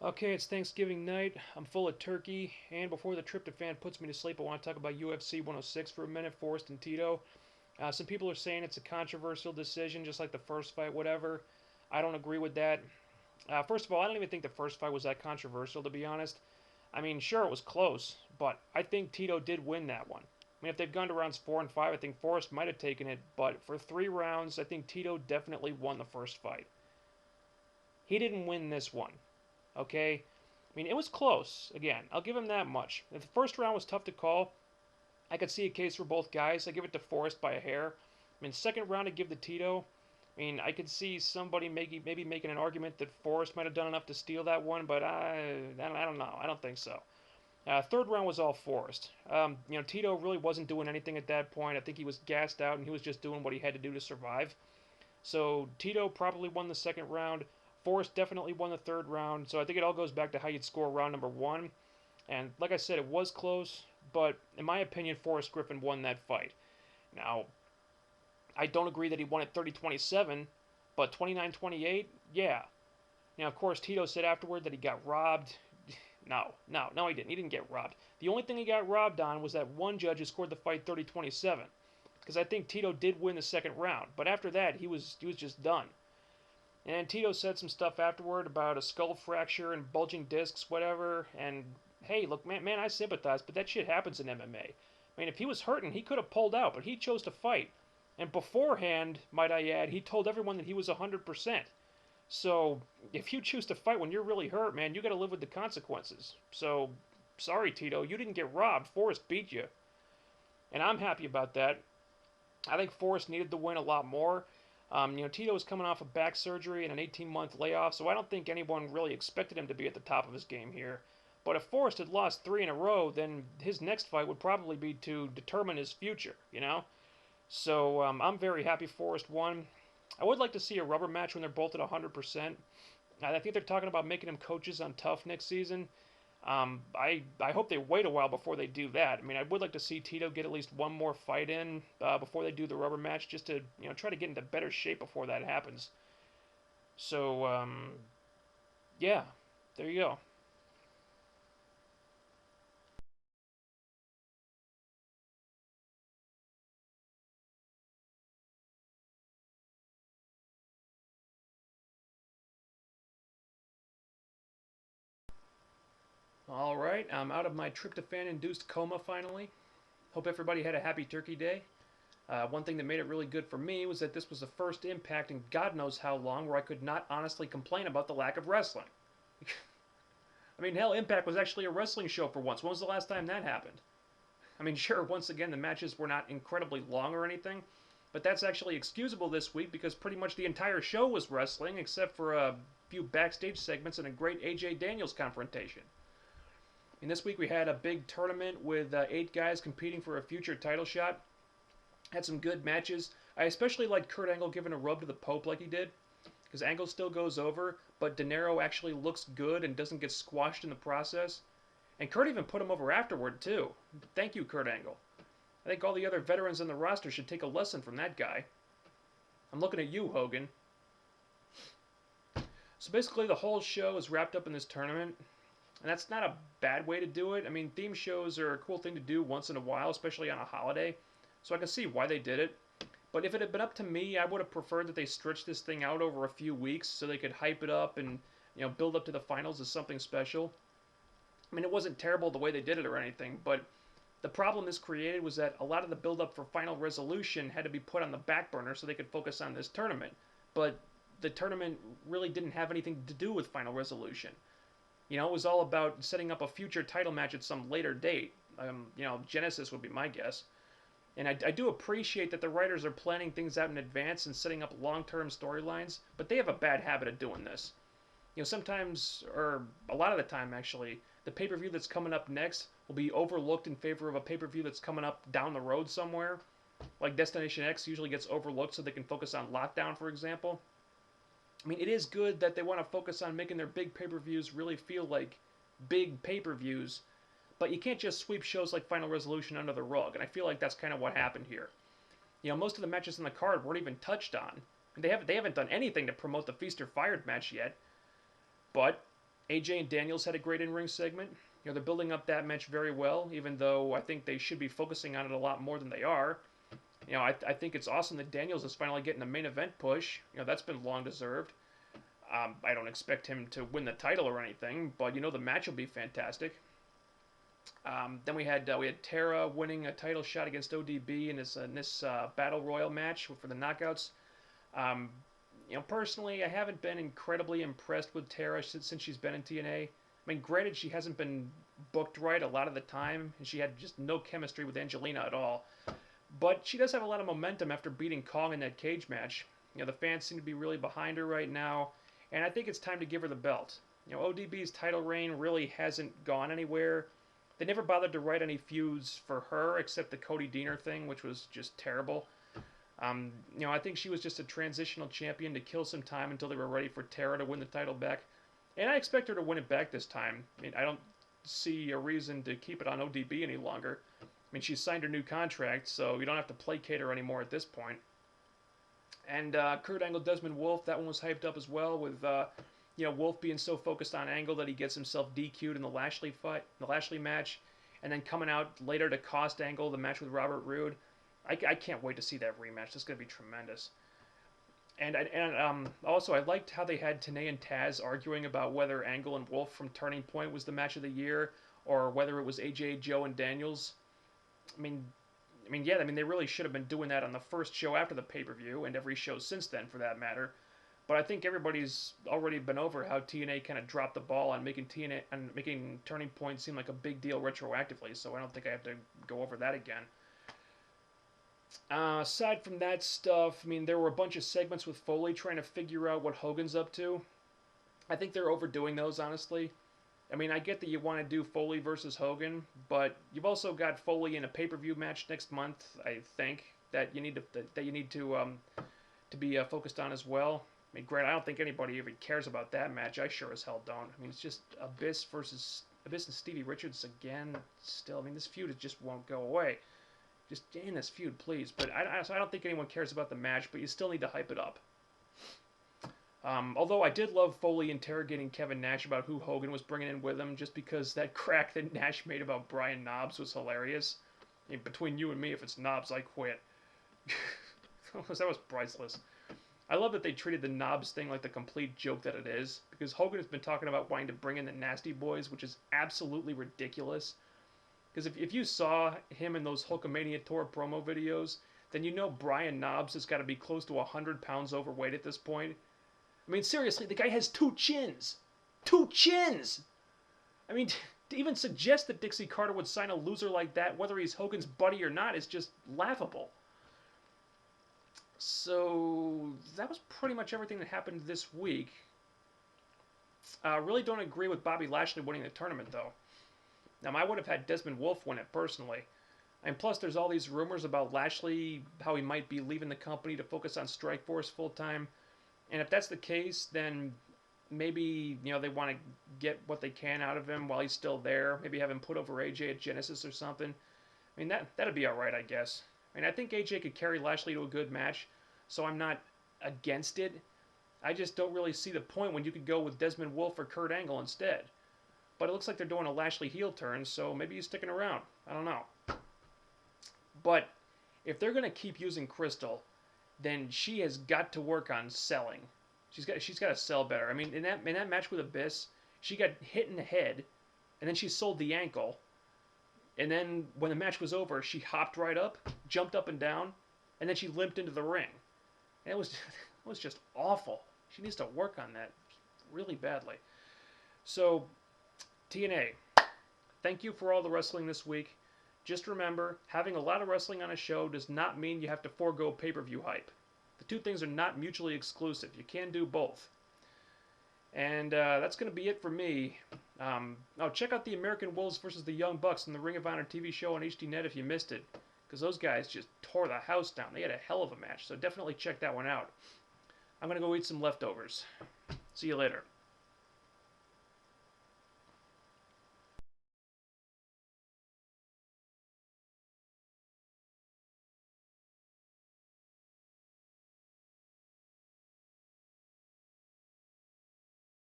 Okay, it's Thanksgiving night. I'm full of turkey, and before the tryptophan puts me to sleep, I want to talk about UFC 106 for a minute, Forrest and Tito. Some people are saying it's a controversial decision, just like the first fight, whatever. I don't agree with that. First of all, I don't even think the first fight was that controversial, to be honest. I mean, sure, it was close, but I think Tito did win that one. I mean, if they've gone to rounds 4 and 5, I think Forrest might have taken it, but for 3 rounds, I think Tito definitely won the first fight. He didn't win this one. Okay? I mean, it was close. Again, I'll give him that much. If the first round was tough to call, I could see a case for both guys. I give it to Forrest by a hair. I mean, second round, I give the Tito. I mean, I could see somebody maybe making an argument that Forrest might have done enough to steal that one, but I don't know. I don't think so. Third round was all Forrest. Tito really wasn't doing anything at that point. I think he was gassed out and he was just doing what he had to do to survive. So Tito probably won the second round. Forrest definitely won the third round. So I think it all goes back to how you'd score round number one. And like I said, it was close, but in my opinion, Forrest Griffin won that fight. Now, I don't agree that he won it 30-27, but 29-28, yeah. Now, of course, Tito said afterward that he got robbed. No, he didn't. He didn't get robbed. The only thing he got robbed on was that one judge who scored the fight 30-27. Because I think Tito did win the second round, but after that, he was just done. And Tito said some stuff afterward about a skull fracture and bulging discs, whatever. And hey, look, man, I sympathize, but that shit happens in MMA. I mean, if he was hurting, he could have pulled out, but he chose to fight. And beforehand, might I add, he told everyone that he was 100%. So, if you choose to fight when you're really hurt, man, you got to live with the consequences. So, sorry, Tito, you didn't get robbed. Forrest beat you. And I'm happy about that. I think Forrest needed the win a lot more. Tito was coming off of back surgery and an 18-month layoff, so I don't think anyone really expected him to be at the top of his game here. But if Forrest had lost 3 in a row, then his next fight would probably be to determine his future. So I'm very happy Forrest won. I would like to see a rubber match when they're both at 100%. I think they're talking about making him coaches on Tough next season. I hope they wait a while before they do that. I mean, I would like to see Tito get at least one more fight in before they do the rubber match, just to try to get into better shape before that happens. So yeah, there you go. All right, I'm out of my tryptophan-induced coma finally. Hope everybody had a happy Turkey Day. One thing that made it really good for me was that this was the first impact in God knows how long where I could not honestly complain about the lack of wrestling. I mean, hell, Impact was actually a wrestling show for once. When was the last time that happened? I mean, sure, once again, the matches were not incredibly long or anything, but that's actually excusable this week because pretty much the entire show was wrestling except for a few backstage segments and a great AJ Daniels confrontation. And this week we had a big tournament with 8 guys competing for a future title shot. Had some good matches. I especially liked Kurt Angle giving a rub to the Pope like he did, because Angle still goes over, but De Niro actually looks good and doesn't get squashed in the process. And Kurt even put him over afterward, too. Thank you, Kurt Angle. I think all the other veterans on the roster should take a lesson from that guy. I'm looking at you, Hogan. So basically, the whole show is wrapped up in this tournament. And that's not a bad way to do it. I mean, theme shows are a cool thing to do once in a while, especially on a holiday. So I can see why they did it. But if it had been up to me, I would have preferred that they stretched this thing out over a few weeks so they could hype it up and build up to the finals as something special. I mean, it wasn't terrible the way they did it or anything, but the problem this created was that a lot of the build up for Final Resolution had to be put on the back burner so they could focus on this tournament. But the tournament really didn't have anything to do with Final Resolution. It was all about setting up a future title match at some later date. Genesis would be my guess. And I do appreciate that the writers are planning things out in advance and setting up long-term storylines, but they have a bad habit of doing this. Sometimes, or a lot of the time actually, the pay-per-view that's coming up next will be overlooked in favor of a pay-per-view that's coming up down the road somewhere. Like Destination X usually gets overlooked so they can focus on Lockdown, for example. I mean, it is good that they want to focus on making their big pay-per-views really feel like big pay-per-views, but you can't just sweep shows like Final Resolution under the rug, and I feel like that's kind of what happened here. Most of the matches on the card weren't even touched on. They haven't done anything to promote the Feast or Fired match yet, but AJ and Daniels had a great in-ring segment. They're building up that match very well, even though I think they should be focusing on it a lot more than they are. I think it's awesome that Daniels is finally getting a main event push. That's been long deserved. I don't expect him to win the title or anything, but the match will be fantastic. Then we had Tara winning a title shot against ODB in this Battle Royal match for the knockouts. Personally, I haven't been incredibly impressed with Tara since she's been in TNA. I mean, granted, she hasn't been booked right a lot of the time, and she had just no chemistry with Angelina at all. But she does have a lot of momentum after beating Kong in that cage match. The fans seem to be really behind her right now, and I think it's time to give her the belt. ODB's title reign really hasn't gone anywhere. They never bothered to write any feuds for her except the Cody Deaner thing, which was just terrible. I think she was just a transitional champion to kill some time until they were ready for Tara to win the title back. And I expect her to win it back this time. I mean, I don't see a reason to keep it on ODB any longer. I mean, she's signed her new contract, so you don't have to placate her anymore at this point. And Kurt Angle, Desmond Wolfe, that one was hyped up as well with, Wolfe being so focused on Angle that he gets himself DQ'd in the Lashley fight, the Lashley match, and then coming out later to cost Angle the match with Robert Roode. I can't wait to see that rematch. It's going to be tremendous. And also, I liked how they had Tenay and Taz arguing about whether Angle and Wolf from Turning Point was the match of the year, or whether it was AJ, Joe, and Daniels. I mean, they really should have been doing that on the first show after the pay-per-view, and every show since then, for that matter. But I think everybody's already been over how TNA kind of dropped the ball on making Turning Point seem like a big deal retroactively, so I don't think I have to go over that again. Aside from that stuff, there were a bunch of segments with Foley trying to figure out what Hogan's up to. I think they're overdoing those, honestly. I get that you want to do Foley versus Hogan, but you've also got Foley in a pay-per-view match next month, I think, that you need to be focused on as well. Granted, I don't think anybody even cares about that match. I sure as hell don't. It's just Abyss and Stevie Richards again. Still, this feud just won't go away. Just in this feud, please. But I don't think anyone cares about the match, but you still need to hype it up. Although I did love Foley interrogating Kevin Nash about who Hogan was bringing in with him, just because that crack that Nash made about Brian Knobbs was hilarious. Between you and me, if it's Knobbs, I quit. That was priceless. I love that they treated the Knobbs thing like the complete joke that it is, because Hogan has been talking about wanting to bring in the Nasty Boys, which is absolutely ridiculous. Because if you saw him in those Hulkamania Tour promo videos, then you know Brian Knobbs has got to be close to 100 pounds overweight at this point. Seriously, the guy has 2 chins! 2 chins! To even suggest that Dixie Carter would sign a loser like that, whether he's Hogan's buddy or not, is just laughable. So, that was pretty much everything that happened this week. Really don't agree with Bobby Lashley winning the tournament, though. Now, I would have had Desmond Wolfe win it, personally. And plus, there's all these rumors about Lashley, how he might be leaving the company to focus on Strikeforce full-time. And if that's the case, then maybe, they want to get what they can out of him while he's still there. Maybe have him put over AJ at Genesis or something. That'd be alright, I guess. I think AJ could carry Lashley to a good match, so I'm not against it. I just don't really see the point when you could go with Desmond Wolfe or Kurt Angle instead. But it looks like they're doing a Lashley heel turn, so maybe he's sticking around. I don't know. But if they're going to keep using Crystal, then she has got to work on selling. She's got to sell better. In that match with Abyss, she got hit in the head, and then she sold the ankle. And then when the match was over, she hopped right up, jumped up and down, and then she limped into the ring. And it was just awful. She needs to work on that really badly. So, TNA, thank you for all the wrestling this week. Just remember, having a lot of wrestling on a show does not mean you have to forego pay-per-view hype. The two things are not mutually exclusive. You can do both. And that's going to be it for me. Check out the American Wolves versus the Young Bucks in the Ring of Honor TV show on HDNet if you missed it. Because those guys just tore the house down. They had a hell of a match, so definitely check that one out. I'm going to go eat some leftovers. See you later.